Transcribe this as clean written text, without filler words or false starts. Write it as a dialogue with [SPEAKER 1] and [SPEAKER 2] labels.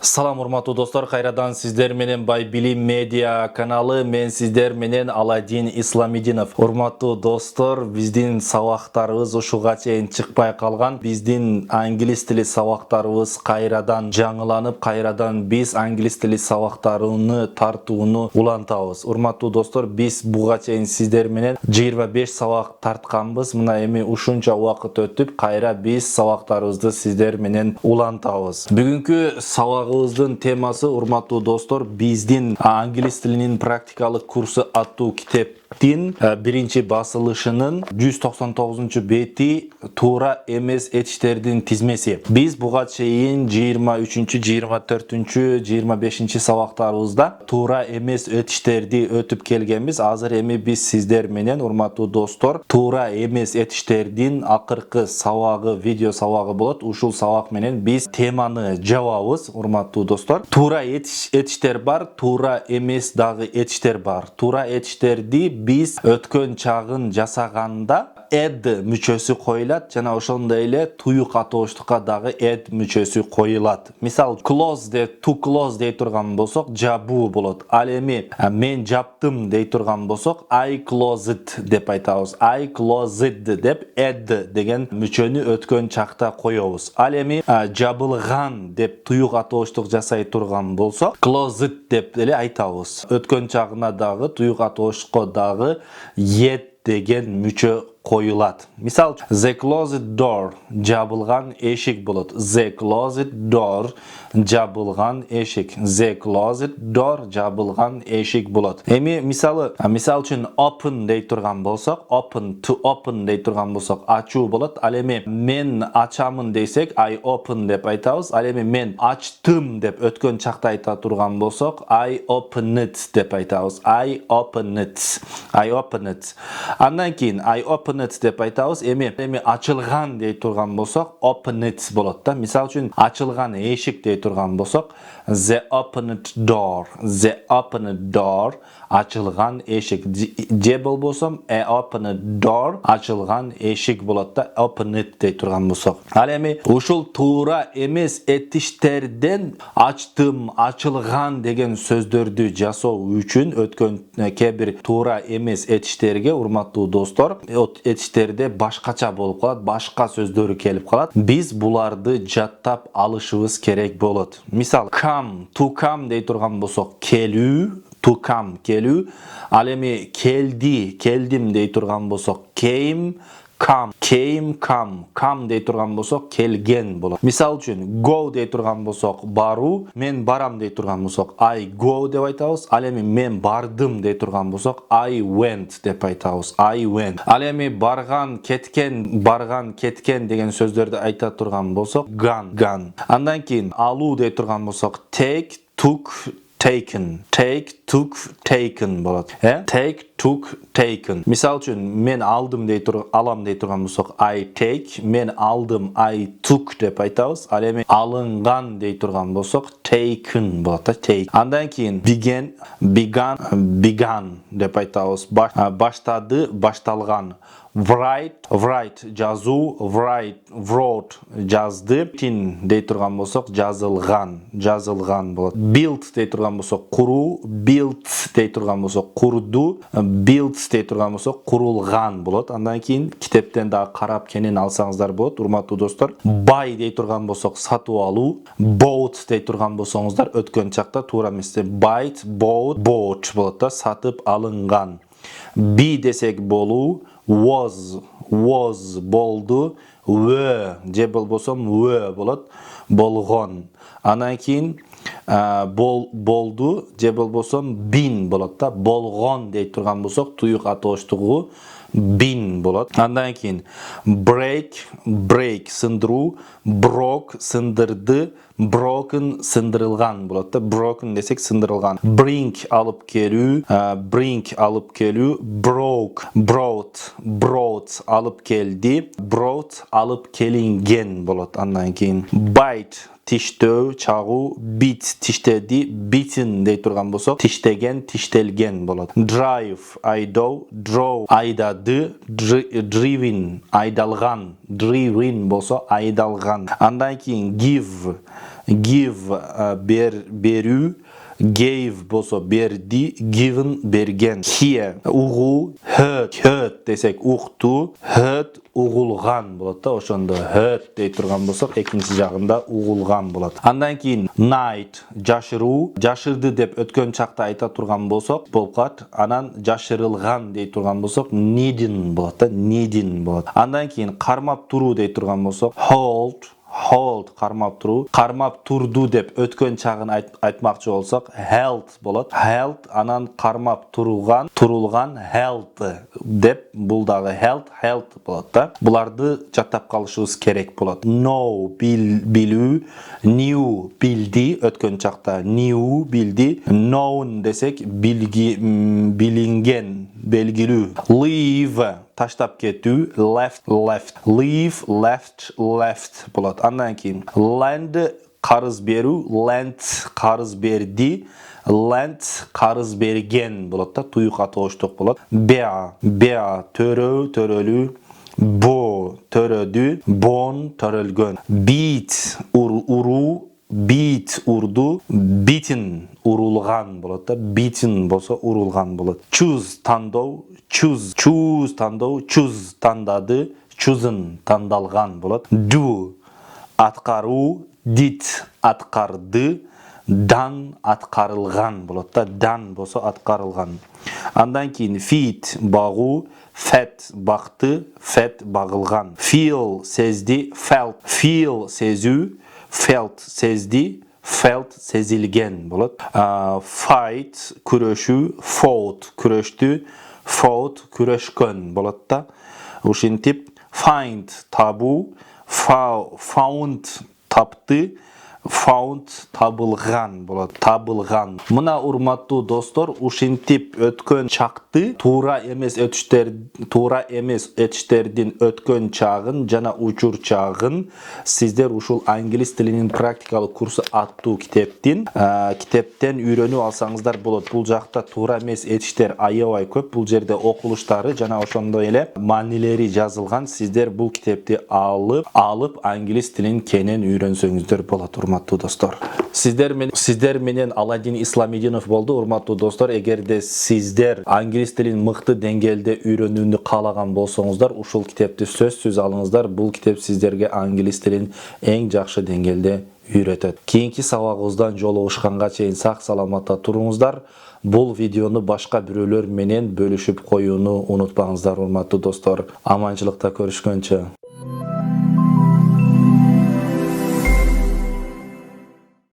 [SPEAKER 1] Салам урматтуу достор, кайрадан сиздер менен Бай Билим медиа каналы, мен сиздер менен Аладдин Исламидинов. Урматтуу достор, биздин сабактарыбыз ушуга чейин чыкпай калган. Биздин англис тили сабактарыбыз кайрадан жаңыланып, кайрадан биз англис тили сабактарыны тартууну улантабыз. Урматтуу достор, биз буга чейин сиздер менен 25 сабак тартканбыз. Мына эми ушунча убакыт өтүп, кайра биз сабактарыбызды сиздер менен улантабыз. Бүгүнкү сабагыбыздын темасы, урматтуу достор, биздин англис тилинин практикалык курсу аттуу китептин биринчи басылышынын 199 бети туура эмес этиштердин тизмеси. Биз буга чейин 23, 24, 25 сабактарыбызда туура эмес этиштерди өтүп келгенбиз. Азыр эми биз сиздер менен, урматтуу достор, туура эмес этиштердин акыркы сабагы, видео сабагы болот. Ушул сабак менен биз теманы жабабыз, урматтуу достор. Туура этиштер бар, туура эмес дагы этиштер бар. Туура этиштерди биз өткөн чагын жасаганда add мүчөсү коюлат, жана ошондой эле туюк атооштукка дагы add мүчөсү коюлат. Мисалы, close деп, to close дей турган болсок, жабуу болот. Ал эми мен жаптым дей турган болсок, I closed деп айтабыз. I closed деп add деген мүчөнү өткөн чакта коебуз. Ал эми жабылган деп туюк атооштук жасай турган болсок, closed деп эле айтабыз. Өткөн чагына дагы туюк атооштукка дагы ed деген мүчө коюлат. Мисал, the closed door жабылган эшик болот. The closed door жабылган эшик. The closed door жабылган эшик болот. Эми мисал үчүн open дей турган болсок, open, to open дей турган болсок, ачуу болот. Ал эми мен ачамын дейсек, I open деп айтабыз. Ал эми мен ачтым деп өткөн чакта айта турган болсок, I opened деп айтабыз. I opened. I opened. Андан кийин I opened деп айтабыз. Эми ачылган дей турган болсок, opened болот да. Мисал үчүн ачылган эшик дей турган болсок, the opened door. The opened door ачылган эшик. Же болбосом opened door ачылган эшик болот да. Opened дей турган болсок. Ал эми ушул туура эмес этиштерден ачтым, ачылган деген сөздөрдү жасоо үчүн өткөн кээ бир туура эмес этиштерге, урматтуу достор, этиштерде башкача болуп калат, башка сөздөрү келип калат. Биз буларды жаттап алышыбыз керек болот. Мисал, come, to come дей турган болсок, келүү, to come, келүү. Ал эми келди, келдим дей турган болсок, came, come, came, come дей турган болсок, келген болот. Мисал үчүн, go дей турган болсок, баруу, мен барам дей турган болсок, I go деп айтабыз. Ал эми мен бардым дей турган болсок, I went деп айтабыз. I went. Ал эми барган, кеткен деген сөздөрдү айта турган болсок, gone. Андан кийин алуу дей турган болсок, take, took, taken. Take, took, taken болот. Take, took, taken. Мисал үчүн, мен алдым алам дей турган болсок, I take, мен алдым, I took деп айтабыз. Ал эми алынган дей турган болсок, taken болот да, take. Андан кийин began деп айтабыз. Баштады, башталган. Write жазуу, wrote жазды. Written дей турган болсок, жазылган болот. Build дей турган болсок, куруу, built дей турган болсок, курду, built дей турган болсок, курулган болот. Андан кийин китептен дагы карап кенен алсаңыздар болот, урматтуу достор. Buy дей турган болсок, сатып алуу, bought дей турган болсоңуздар өткөн чакта туура эместе bought болот да, сатып алынган. Be десек болуу, was болду, were же болбосом were болот, болгон. Анан кийин болду же болбосом been болот да, болгон дей турган болсок, туюк атооштугу been болот. Андан кийин break сындыруу, broke сындырды, broken сындырылган болот да. Broken десек сындырылган. Bring алып келүү, brought алып келди, brought алып келинген болот. Андан кийин bite тиштөө, чагуу, bit тиштеди, bitten дей турган болсок, тиштеген, тиштелген болот. Drive айдоо, draw айдады, driven айдалган, driven болсо айдалган. Андан кийин give give берүү, gave болсо берди, given берген. Hear угуу, heard десек укту, heard угулган болот да. Ошондо heard дей турган болсок экинчи жагында угулган болот. Андан кийин night жашыруу, жашырды деп өткөн чакта айта турган болсок болуп калат. Анан жашырылган дей турган болсок needing болот да, needing болот. Андан кийин кармап туруу дей турган болсок hold кармап туруу. Кармап турду деп өткөн чагын айтмакчы болсок held болот. Held анан кармап турулган held деп бул дагы held болот да. Буларды жаттап калышыбыз керек болот. Know билүү, knew билди өткөн чакта knew билди. Known десек билинген, белгилүү. Leave таштап кетүү, leave, left болот. Андан кийин lend карыз берүү, lent карыз берди, lent карыз берген болот да, туюк атооштук болот. Bear төрөлүү, bo төрөдү, bon төрөлгөн. Beat уруу, beat урду, beaten урулган болот да, beaten болсо урулган болот. Choose тандоо, choose тандоо, choose тандады, chosen тандалган болот. Do аткаруу, did аткарды, done аткарылган болот да, done болсо аткарылган. Андан кийин feed багуу, fed бакты, fed багылган. Feel сезди, feel сезүү, felt сезди, felt сезилген болот. Fight күрөшүү, fought күрөштү, fought күрөшкөн болот да. Ушинтип find табуу, found тапты, found табылган болот, табылган. Мына урматтуу достор, ушинтип өткөн чакты туура эмес этиштердин өткөн чагын жана учур чагын сиздер ушул англис тилинин практикалык курсу аттуу китептен үйрөнүп алсаңыздар болот. Бул жакта туура эмес этиштер аябай көп. Бул жерде окулуштары жана ошондой эле маанилери жазылган. Сиздер бул китепти алып англис тилин кенен үйрөнсөңүздөр болот, урматтуу достор. Сиздер менен Аладдин Исламидинов болду, урматтуу достор. Эгерде сиздер англис тилин мыкты деңгээлде үйрөнүүнү каалаган болсоңуздар, ушул китепти сөзсүз алыңыздар. Бул китеп сиздерге англис тилин эң жакшы деңгээлде үйрөтөт. Кийинки сабагыбыздан жолугушканга чейин сак саламатта туруңуздар. Бул видеону башка бирөөлөр менен бөлүшүп коюуну унутпаңыздар, урматтуу достор. Аманчылыкта көрүшкөнчө.